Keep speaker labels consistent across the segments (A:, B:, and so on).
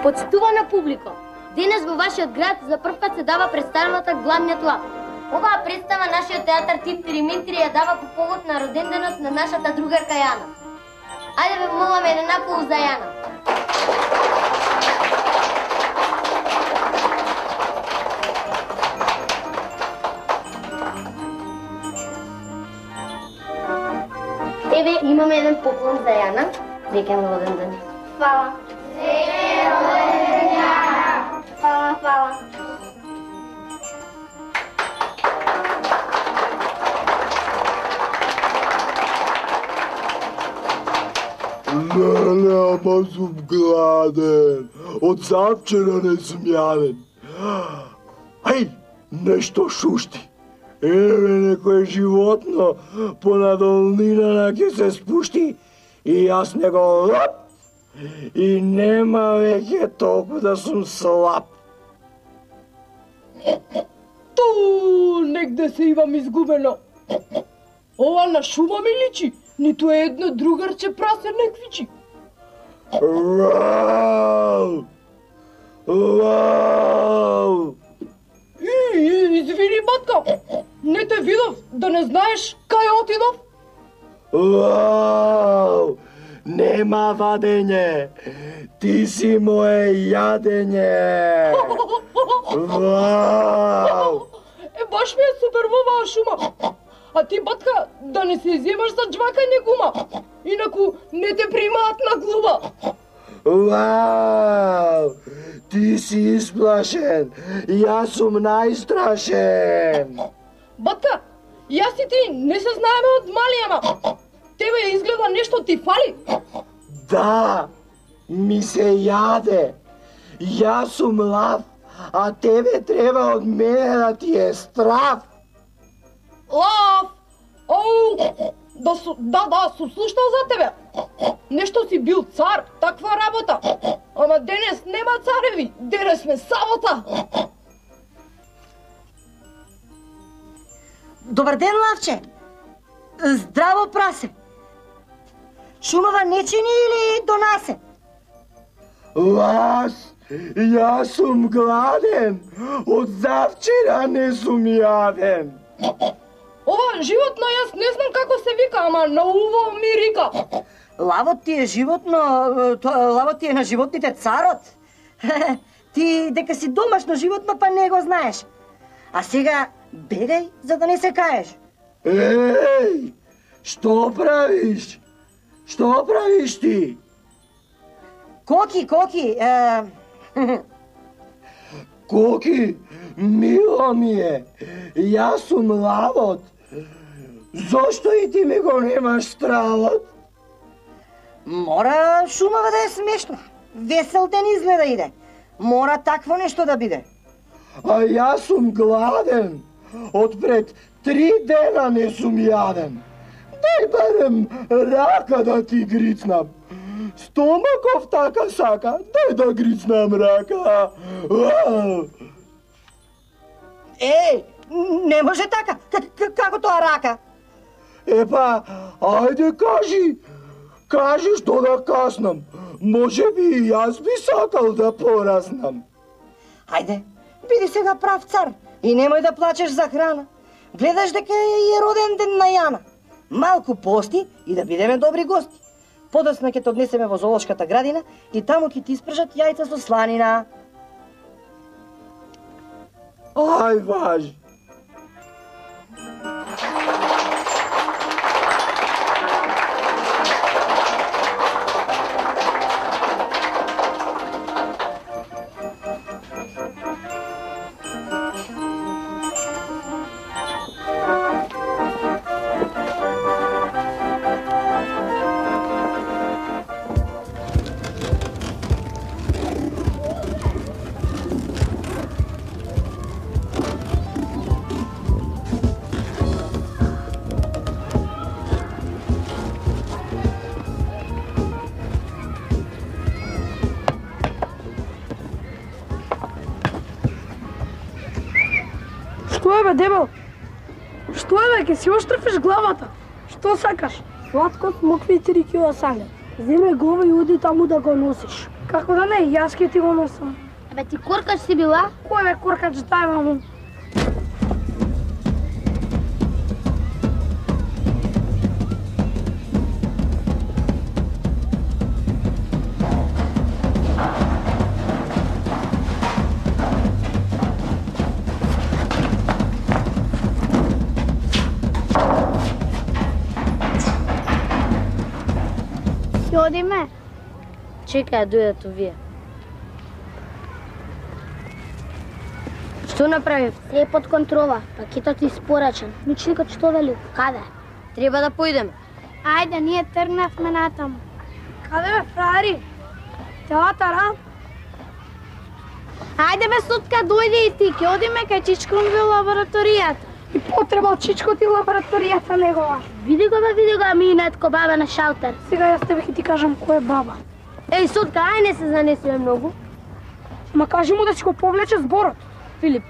A: Почитувана публика, денес во вашиот град за прв пат се дава представата Главниот лав. Оваа представа нашиот театар Тинтири Минтири ја дава по повод на роденденот на нашата другарка Јана. Ајде ве моламе на наполу за Јана. Еве, имаме еден поклон за Јана. Среќен роден ден. Фала. Среќен роден ден, Јана. Фала, фала.
B: Леле, ама сум гладен. Од завчера не сум јаден. Ај, нешто шушти. Еве некој животно понадолнина ќе се спушти и јас него лап и нема веќе толку да сум слаб.
C: Ту, негде се имам изгубено. Ова на шума ми личи, ниту едно другарче прасе не квичи.
B: Вау! Вау!
C: Извини, батка, не те видов, да не знаеш кај отидов?
B: Вау! Нема вадење, ти си мое јадење. Вау!
C: Баш ми е супер во оваа шума. А ти, батка, да не се иземаш за джвакање гума, инаку не те примаат на глуба.
B: Вау! Ти си исплашен, јас сум најстрашен.
C: Батка, јас и ти не се знаеме од мали, ама тебе изгледа нешто ти фали.
B: Да, ми се јаде. Јас сум лав, а тебе треба од мене да ти е страв.
C: Лав! Оу! Да, сум слушнал за тебе. Нешто си бил цар, таква работа. Ама денес нема цареви, денес сме сабота.
D: Добар ден, лавче. Здраво, прасе. Шумава не чини или донасе?
B: Јас сум гладен. Од завчера не сум јаден.
C: Ова животно јас не знам како се вика, ама на уво ми рика.
D: Лавот ти е лавот ти е на животните царот. Ти дека си домашно животно па не го знаеш. А сега бегај за да не се каеш.
B: Еј, што правиш? Што правиш ти?
D: Коки.
B: Коки, мило ми е. Јас сум лавот. Зошто и ти ми го немаш стравот?
D: Мора шумава да е смешно. Весел ден изгледа иде. Мора такво нешто да биде.
B: А јас сум гладен. Од пред 3 дена не сум јаден. Дај барем рака да ти грицнам. Стомаков така сака, дај да грицнам рака.
D: Еј, не може така. Како тоа рака?
B: Епа, ајде кажи што да каснам. Може би и јас би сакал да пораснам.
D: Ајде, биди сега прав цар и немој да плачеш за храна. Гледаш дека е роден ден на Јана. Малку пости и да бидеме добри гости. Подоцна ќе те однесеме во зоолошката градина и таму ќе ти испржат јајца со сланина.
B: Ај, важи.
C: Што е бе, дебел? Што е бе, ке си оштрафиш главата? Што сакаш?
A: Сладко, смокви и 3 кила сање.
E: Земе го и оди таму да го носиш. Како да не, јас ке ти го носам.
A: Абе ти коркач си била?
E: Кој бе коркач, дај маму.
A: Ќе одиме? Чекај, дојдат овие. Што направив? Се е под контрола. Пакетот е испорачен. Мичникот што вели? Каде? Треба да поидеме.
E: Ајде, ние тргнавме натаму. Каде бе, фраери? Театар, а? Ајде бе, Сутка, дојди и ти, ќе одиме кај Чичкон во лабораторијата. И потребал Чичкот и лабораторијата негова.
A: Види го, ами нетко баба на шалтер.
E: Сега јас тебе ќе ти кажам кој е баба.
A: Еј, Сутка, ај не се занесиме многу.
E: Ма кажи му да си го повлече зборот.
A: Филип,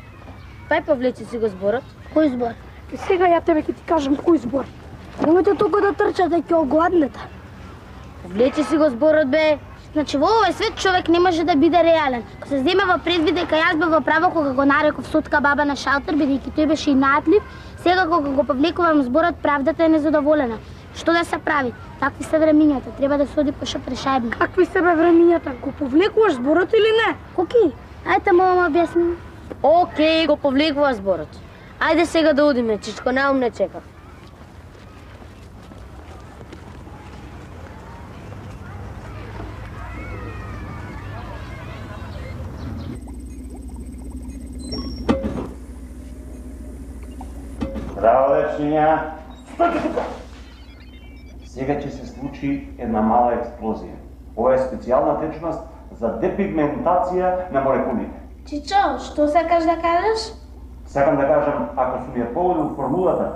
A: пај повлече си го зборот. Кој збор?
E: И сега ја тебе ќе ти кажам кој збор. Немојте толку да трчате, ќе огладнете.
A: Повлече си го зборот, бе. Значи, во овој свет човек не може да биде реален. Ко се земе во предвид дека јас бев во право кога го нареков Сутка баба на шалтер, бидејќи тој беше инатлив, сега кога го повлекувам зборот, правдата е незадоволена. Што да се прави? Такви се времињата, треба да се оди по шапрешајбно.
E: Какви се бе времињата? Го повлекуваш зборот или не?
A: Коки? Ајде, мама, објасни. Океј, го повлекува зборот. Ајде сега да одиме, Чичко, наум не чека.
F: Здраво, дечиња! Стојте тука! Сега ќе се случи една мала експлозија. Ова е специјална течност за депигментација на молекулите.
E: Чичо, што сакаш да кажеш?
F: Сакам да кажам, ако сум ја погодил формулата,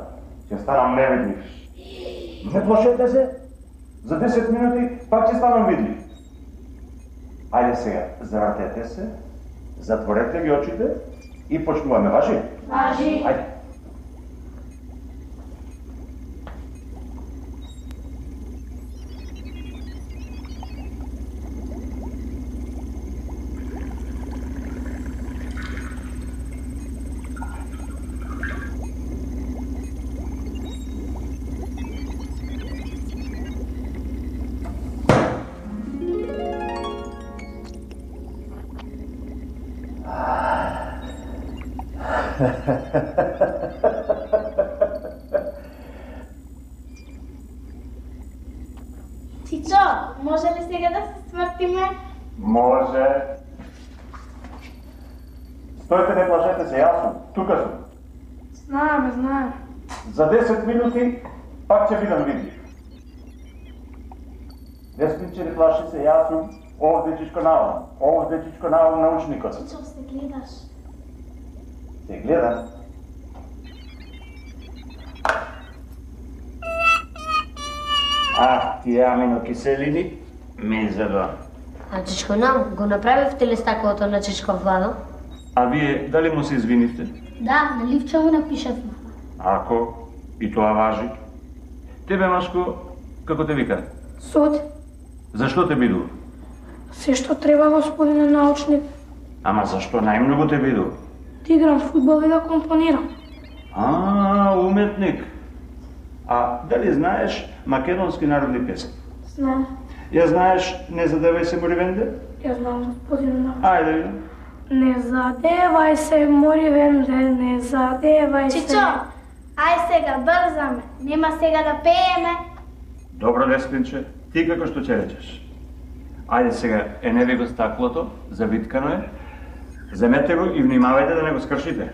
F: ќе станам невидлив. Не плашете се, за 10 минути пак ќе станам видлив. Ајде сега, завртете се, затворете ги очите и почнуваме, важи?
E: Важи.
F: Ајде.
E: Чичо, може ли сега да се смртиме?
F: Може. Стојте, не плашете се, јас сум. Тука сум.
E: Знаеме.
F: За 10 минути пак ќе бидам видлив. Десниче, не плаши се, јас сум. Овде Чичко Наум. Овде Чичко Наум, научникот.
E: Чичо, се гледаш.
F: Се гледам. Тие аминокиселини ме задо.
A: А Чичко Наум, го направивте ли стаклото на Чичко Владо?
F: А вие дали му се извинивте?
A: Да, на ливче му напишавме.
F: Ако и тоа важи. Тебе, Машко, како те вика?
E: Суд,
F: Зашто те бидува?
E: се што треба, господине научник.
F: Ама зашто најмногу те бидува?
E: Да играм фудбал и да компонирам.
F: Уметник. А дали знаеш македонски народни песни?
E: Знам,
F: Ја знаеш Не задевај се Моривенде?
E: ја знам, господине научник.
F: Ајде да видам.
E: Не задевај се, Моривенде, не задевај се.
G: Чичо, ај сега брзаме, нема сега да пееме.
F: Добро, Деспинче, ти како што ќе речеш? Ајде сега, еневи го стаклото, завиткано е. Земете го и внимавајте да не го скршите.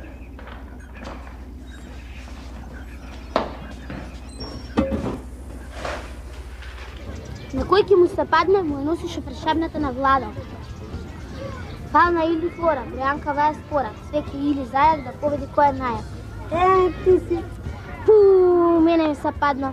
A: На кој ќе му се падне, му ја носише прешебната на Влада. Фална или флора, Бројанкава е спора, свеки или зајак да победи кој е најак. Ти си. Мене ми се падна.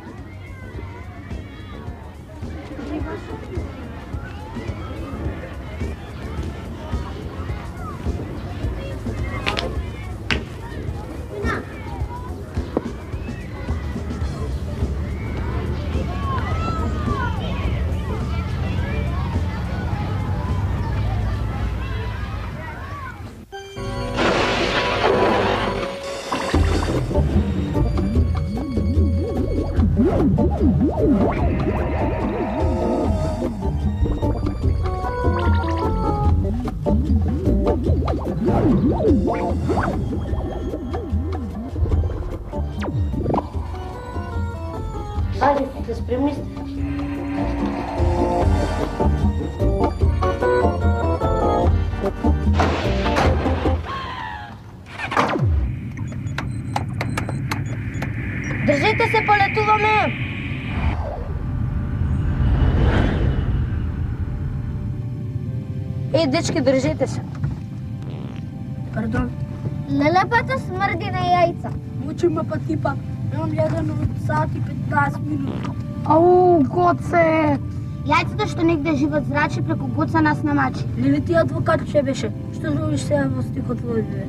A: Хайде, да спремни сте. Држите се, полетуваме! Ей, дечки, држите се.
E: Пардон.
G: Лелепата смърди на яйца.
E: Мучи ме па типа. Имам ядено от сат и 15 минути. Ау, гоце!
G: Яйцата што негде живат зрачи преку гоца нас намачи.
E: Леле ти адвокат че беше? Што зовиш сега во стихотвој, бе?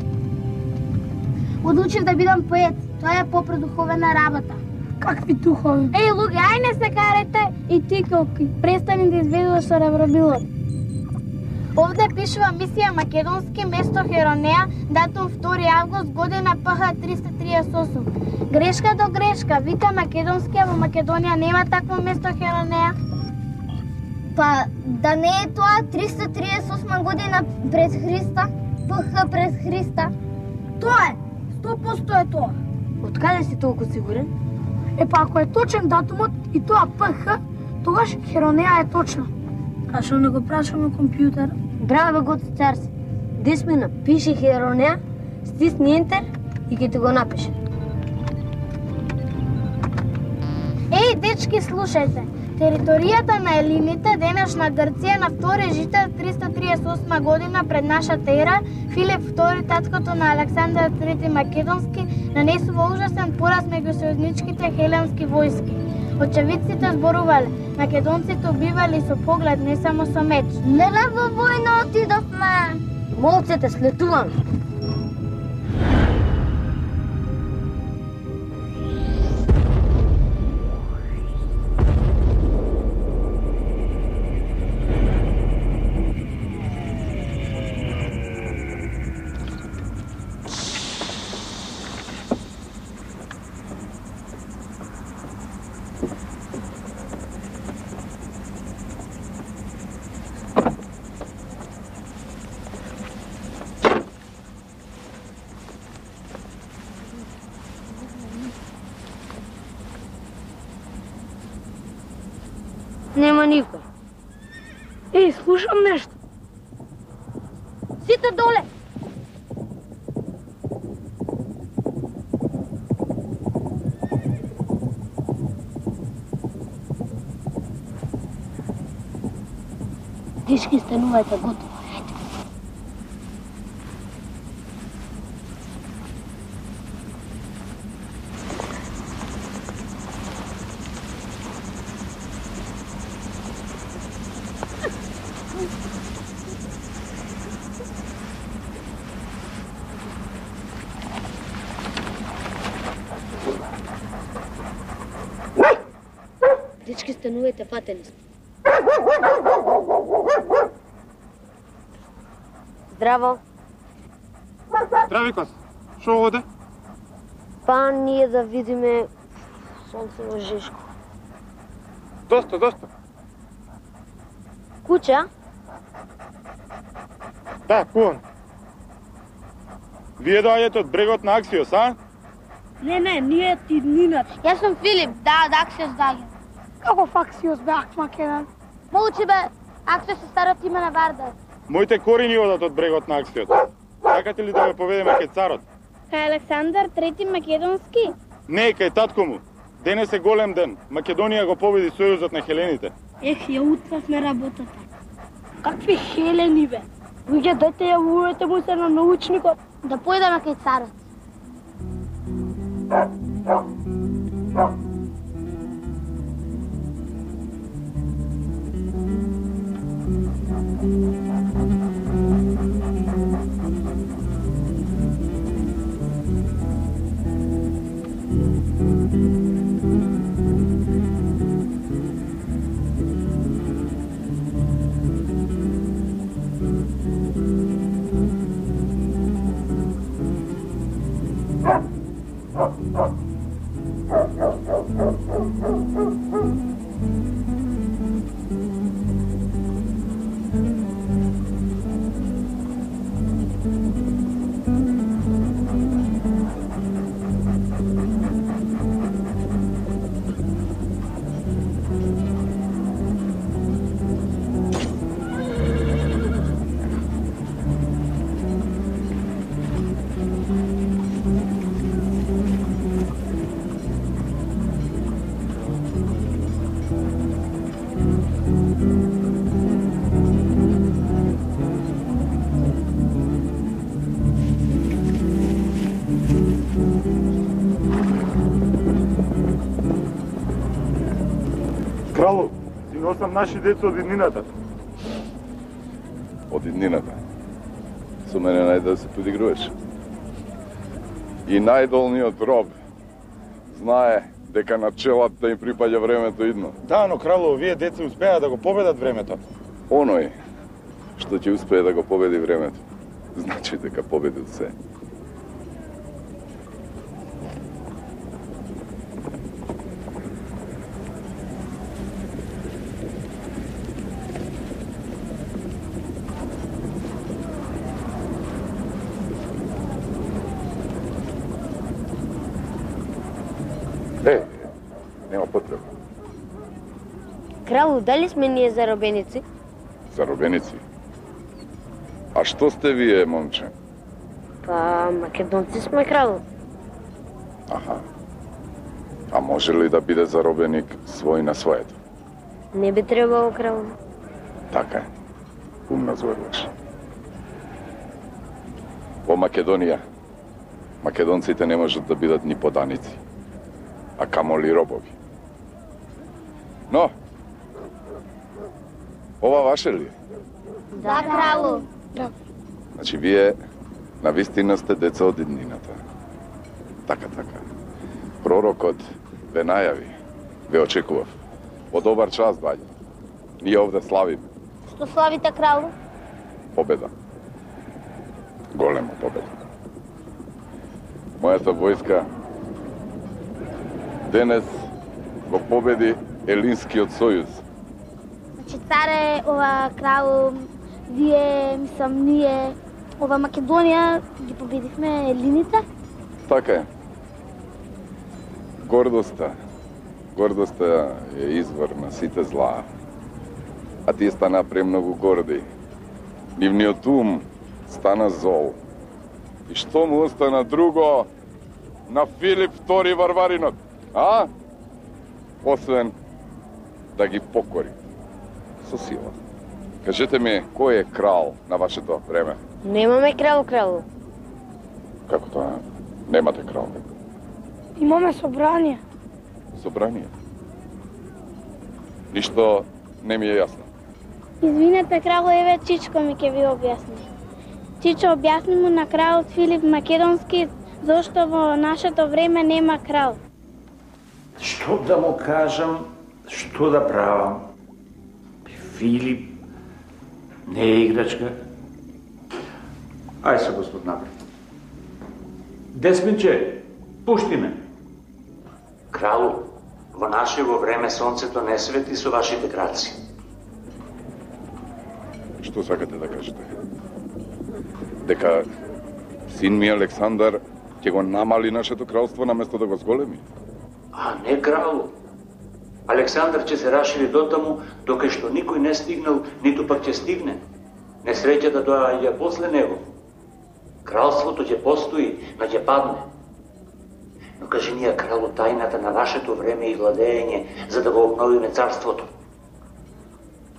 G: Одлучив да бидам поет. Тоа е попредуховена работа.
E: Какви духови?
G: Ей, луѓе, ај не се карете и ти колки. Престани да изведуваш со ребробилот. Овде пишува мисија Македонски, место Херонеа, датум 2 август, година ПХ 338. Грешка до грешка, вика Македонски, а во Македонија нема такво место Херонеа. Па, да не е тоа 338 година пред Христа, ПХ пред Христа?
E: Тоа е! 100% е тоа.
A: Откаде си толку сигурен?
E: Епа ако е точен датумот и тоа ПХ, тогаш Херонеа е точна. А што не го прашаме компјутер?
A: Браво, бе, гоци цар си. Десмина, пиши Херонеа, стисни Ентер и ќе ти го напише.
G: Ей, дечки, слушајте. Територијата на Елините, денешна Грција, на 2 жител 338 година пред нашата ера, Филип II, таткото на Александар III Македонски, нанесува ужасен пораз меѓу сојузничките хеленски војски. Очевидците зборувале, македонците убивали со поглед, не само со меч. Леле, во војна отидовме!
A: Молцете, слетуваме! Нема никој.
E: Ей, слушам нешто.
A: Сите доле!
G: Дечки, станувајте готово.
A: Дечки, станувајте, фатени сме. Здраво.
F: Здрави, Кос. Шо оде?
A: Па ние да видиме сонцево Жешко.
F: Доста.
A: Куќа?
F: Да, кувам. Вие доаѓате од брегот на Аксиос, а?
E: Не, ние ти Нинат.
G: Јас сум Филип, да, Аксиос даѓа.
E: Како факсиос беах Македон?
G: Молчи бе, Аксиос е старото име на Вардар.
F: Моите корени одат од брегот на Аксиот. Сакате ли да ве поведеме кај царот?
G: Кај Александар III Македонски?
F: Не, кај татко му. Денес е голем ден. Македонија го победи сојузот на хелените.
E: Ех, ја утвавме работата. Какви хелени, бе? Луѓе, дайте јавувате му се на научникот.
G: Да појдеме кај царот.
F: наши деца од иднината.
H: Од иднината. Со мене најде да се подигруваш. И најдолниот роб знае дека на челата им припаѓа времето идно.
F: Да, но крало, овие деца успеа да го победат времето.
H: Оној што ќе успее да го победи времето, значи дека победи се. Нема потреба.
A: Кралу, дали сме ние заробеници?
H: Заробеници? А што сте вие, момче?
A: Па, македонци сме, кралу.
H: Аха. А може ли да биде заробеник свој на своето?
A: Не би требало, кралу.
H: Така е. Умно зборуваш. Во Македонија, македонците не можат да бидат ни поданици, а камоли робови. Но, ова ваше ли е?
A: Да, кралу.
H: Значи, вие навистина сте деца од иднината. Така. Пророкот ве најави, ве очекував. Во добар час, баѓа. Ние овде славиме.
A: Што славите, кралу?
H: Победа. Голема победа. Мојата војска денес го победи Елинскиот сојуз.
G: Значи, царе, ова кралу, вие, ние, ова Македонија, ги победихме елините?
H: Така е. Гордоста е извор на сите зла. А тие стана премногу горди. Нивниот ум стана зол. И што му остана друго на Филип II Варваринот, а? Освен да ги покори со сила. Кажете ми, кој е крал на вашето време?
A: Немаме кралу.
H: Како тоа? Немате крал?
E: Имаме собрание.
H: Собрание? Ништо не ми е јасно.
G: Извинете, кралу, еве Чичко ми ќе ви објасни. Чичо, објасни му на кралот Филип Македонски зошто во нашето време нема крал.
I: Што да му кажам, што да правам? Филип не е играчка. Ај се, господ напред. Десминче, пушти ме. Кралу, во нашево време сонцето не свети со вашите краци.
H: Што сакате да кажете? Дека син ми Александар ќе го намали нашето кралство наместо да го зголеми?
I: А не, кралу. Александар ќе се рашири дотаму, докај што никој не стигнал, ниту пак ќе стигне. Несреќата доаѓа после него. Кралството ќе постои, но ќе падне. Но кажи ние, кралу, тајната на нашето време и владење, за да го обновиме царството.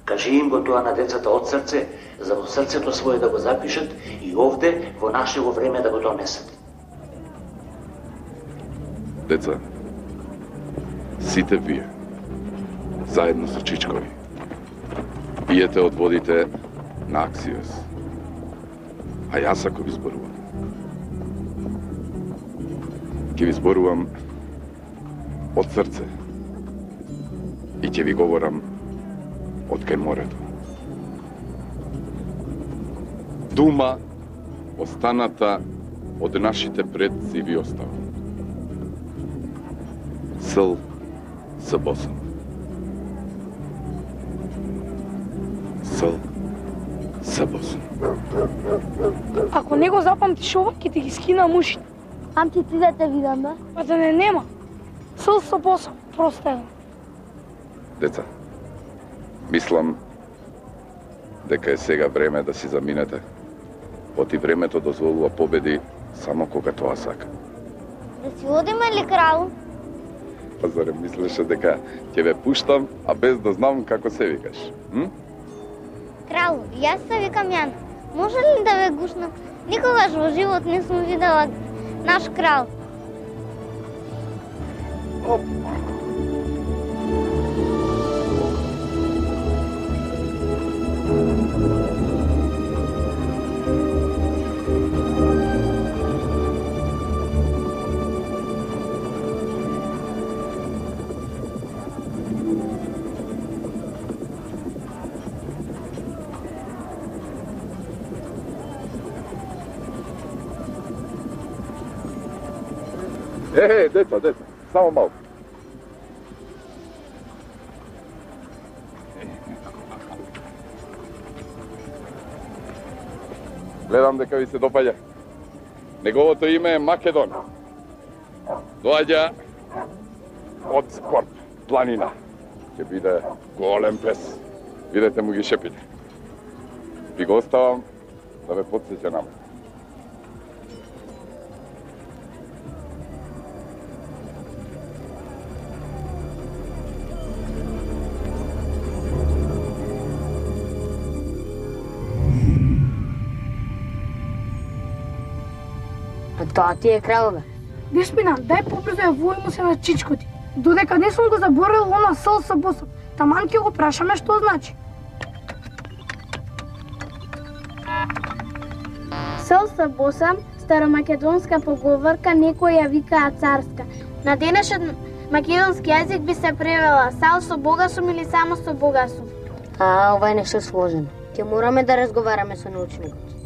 I: Кажи им го тоа на децата од срце, за во срцето свое да го запишат и овде, во нашево време да го донесат.
H: Деца, сите вие, заедно со Чичкови, биете од водите на Аксиос. А јас ако ви зборувам, ќе ви зборувам од срце и ќе ви говорам од кај морето. Дума останата од нашите предци ви остава. Сел са босам. Сел са босам.
E: Ако не го запамтиш ова, ќе ти ги скинам ушите.
G: Памти ти да те видам, да?
E: Па да не нема. Сел со посам, просто е.
H: Деца, мислам дека е сега време да си заминете. Оти времето дозволува победи само кога тоа сака.
G: Да си одиме ли, крал?
H: Па зарем мислеше дека ќе ве пуштам, а без да знам како се викаш?
G: Крал, јас се викам Јан. Може ли да ве гушнам? Никогаш во живот не сум видела наш крал.
H: Деца, само малку. Гледам дека ви се допаѓа. Неговото име е Македон. Доаѓа од спорт, планина. Ќе биде голем пес. Видете му ги шепите. Ви го оставам да ве подсеќа на мене.
A: Тоа ти е крал, бе.
E: Деспина, дај побрзо ја војмо се на чичко ти. Додека не сум го заборил она сел со босот. Таман ќе го прашаме што значи.
G: Сел са боса, старомакедонска поговорка, некој ја викаа царска. На денешен македонски јазик би се превела сал со Бога сум или само со Бога сум.
A: Ова е нешто сложено. Ќе мораме да разговараме со научникот.